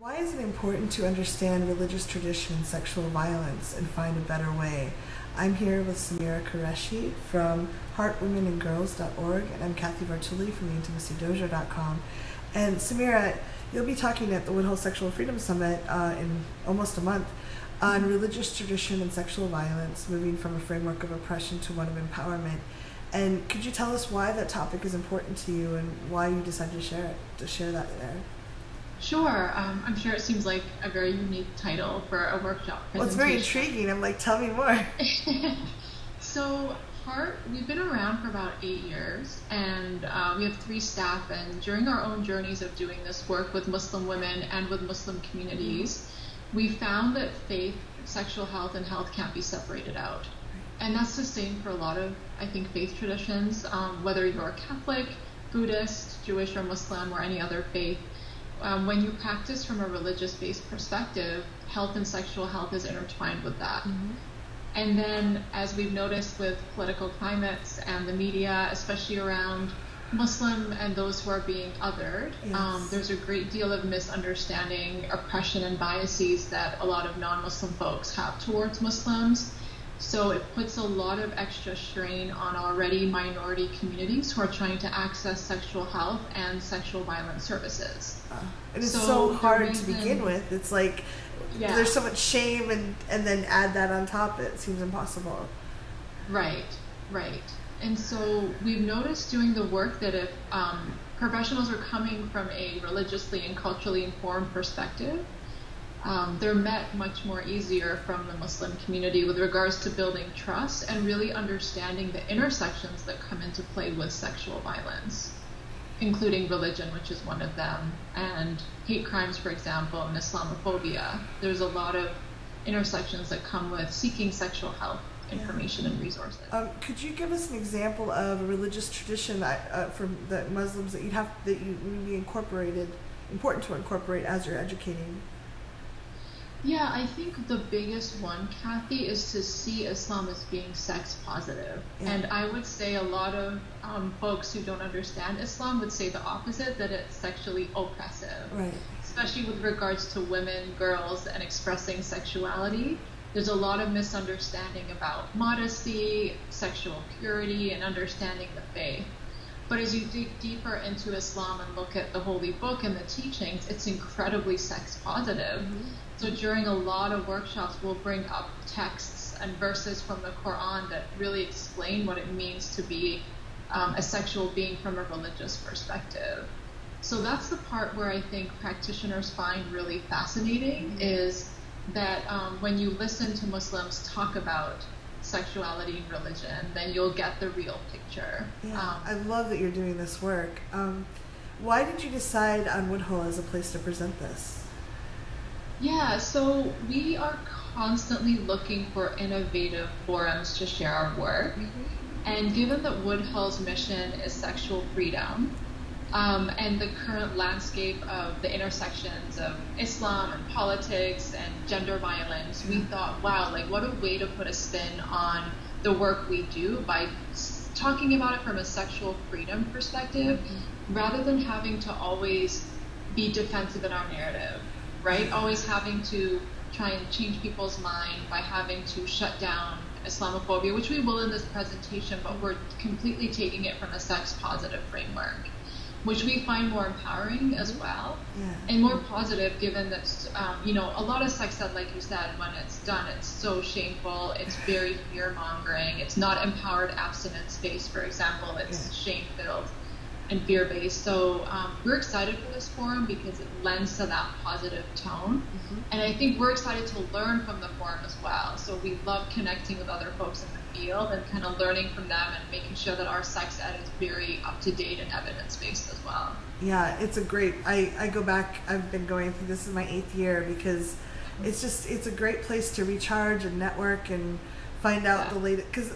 Why is it important to understand religious tradition and sexual violence and find a better way? I'm here with Samira Qureshi from heartwomenandgirls.org, and I'm Kathy Vartuli from theintimacydojo.com. And Samira, you'll be talking at the Woodhull Sexual Freedom Summit in almost a month on religious tradition and sexual violence, moving from a framework of oppression to one of empowerment. And could you tell us why that topic is important to you and why you decided to share that there? Sure. I'm sure it seems like a very unique title for a workshop presentation. Well, it's very intriguing. I'm like, tell me more. So, we've been around for about 8 years, and we have 3 staff, and during our own journeys of doing this work with Muslim women and with Muslim communities, we found that faith, sexual health, and health can't be separated out. And that's the same for a lot of, I think, faith traditions, whether you're Catholic, Buddhist, Jewish, or Muslim, or any other faith. When you practice from a religious-based perspective, health and sexual health is intertwined with that. Mm-hmm. And then, as we've noticed with political climates and the media, especially around Muslim and those who are being othered, yes. There's a great deal of misunderstanding, oppression, and biases that a lot of non-Muslim folks have towards Muslims. So it puts a lot of extra strain on already minority communities who are trying to access sexual health and sexual violence services. And it's so hard to begin with. It's like there's so much shame and then add that on top. It seems impossible. Right. And so we've noticed doing the work that if professionals are coming from a religiously and culturally informed perspective, they're met much more easier from the Muslim community with regards to building trust and really understanding the intersections that come into play with sexual violence, including religion, which is one of them, and hate crimes, for example, and Islamophobia. There's a lot of intersections that come with seeking sexual health information and resources. Could you give us an example of a religious tradition from the Muslims that you would be important to incorporate as you're educating? Yeah, I think the biggest one, Kathy, is to see Islam as being sex positive. Yeah. And I would say a lot of folks who don't understand Islam would say the opposite, that it's sexually oppressive. Right. Especially with regards to women, girls, and expressing sexuality. There's a lot of misunderstanding about modesty, sexual purity, and understanding the faith. But as you dig deeper into Islam and look at the Holy Book and the teachings, it's incredibly sex positive. Mm-hmm. So during a lot of workshops, we'll bring up texts and verses from the Quran that really explain what it means to be a sexual being from a religious perspective. So that's the part where I think practitioners find really fascinating, mm-hmm. is that when you listen to Muslims talk about sexuality and religion, then you'll get the real picture. Yeah, I love that you're doing this work. Why did you decide on Woodhull as a place to present this? Yeah, so we are constantly looking for innovative forums to share our work. Mm-hmm. And given that Woodhull's mission is sexual freedom, and the current landscape of the intersections of Islam and politics and gender violence, we thought, wow, like what a way to put a spin on the work we do by talking about it from a sexual freedom perspective, mm-hmm. rather than having to always be defensive in our narrative, right? Always having to try and change people's mind by having to shut down Islamophobia, which we will in this presentation, but we're completely taking it from a sex positive framework, which we find more empowering as well, and more positive, given that, a lot of sex ed, like you said, when it's done, it's so shameful, it's very fear-mongering, it's not empowered abstinence-based, for example, it's shame-filled and fear-based. So we're excited for this forum because it lends to that positive tone, mm-hmm. and I think we're excited to learn from the forum as well. So we love connecting with other folks in the field and kind of learning from them and making sure that our sex ed is very up-to-date and evidence-based as well. Yeah, it's a great, I go back, I've been going through, this is my 8th year, because it's a great place to recharge and network and find out the latest, because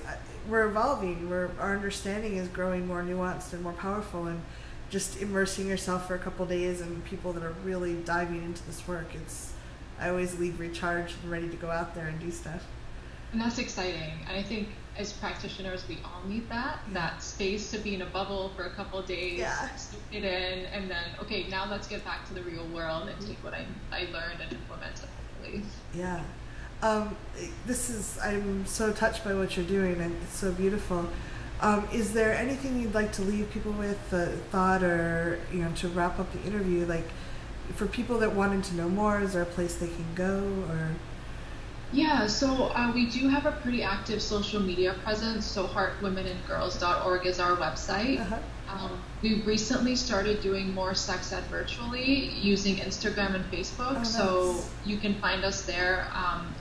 we're evolving, our understanding is growing more nuanced and more powerful, and just immersing yourself for a couple days and people that are really diving into this work, I always leave recharged and ready to go out there and do stuff. And that's exciting. And I think as practitioners, we all need that space to be in a bubble for a couple of days, Yeah. soak it in, and then, okay, now let's get back to the real world and take what I learned and implement it hopefully. Yeah. I'm so touched by what you're doing, and it's so beautiful. Is there anything you'd like to leave people with, thought, or, to wrap up the interview? Like, for people that wanted to know more, is there a place they can go, or? Yeah, so we do have a pretty active social media presence. So heartwomenandgirls.org is our website. Uh-huh. We recently started doing more sex ed virtually using Instagram and Facebook. Oh, nice. So you can find us there.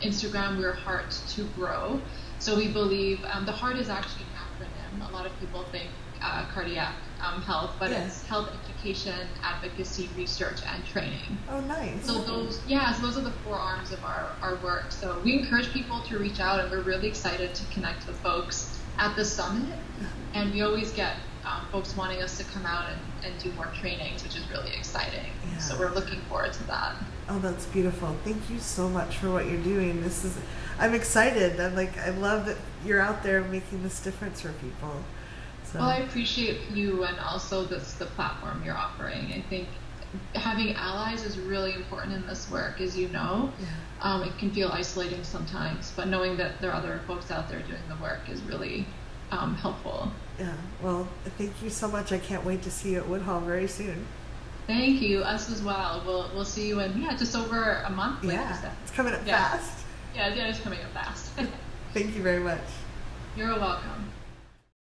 Instagram, we're Heart to Grow. So we believe the heart is actually an acronym. A lot of people think cardiac health, but it's health education, advocacy, research, and training. Oh, nice. So those are the 4 arms of our work. So we encourage people to reach out, and we're really excited to connect with folks at the summit. And we always get folks wanting us to come out and do more trainings, which is really exciting. Yeah. So we're looking forward to that. Oh, that's beautiful. Thank you so much for what you're doing. I'm excited. I love that you're out there making this difference for people. So. Well, I appreciate you, and also the platform you're offering. I think having allies is really important in this work, as you know. Yeah. It can feel isolating sometimes, but knowing that there are other folks out there doing the work is really helpful. Yeah. Well, thank you so much. I can't wait to see you at Woodhull very soon. Thank you. Us as well. We'll see you in just over a month. Like you said. It's coming up fast. Yeah, it's coming up fast. Thank you very much. You're welcome.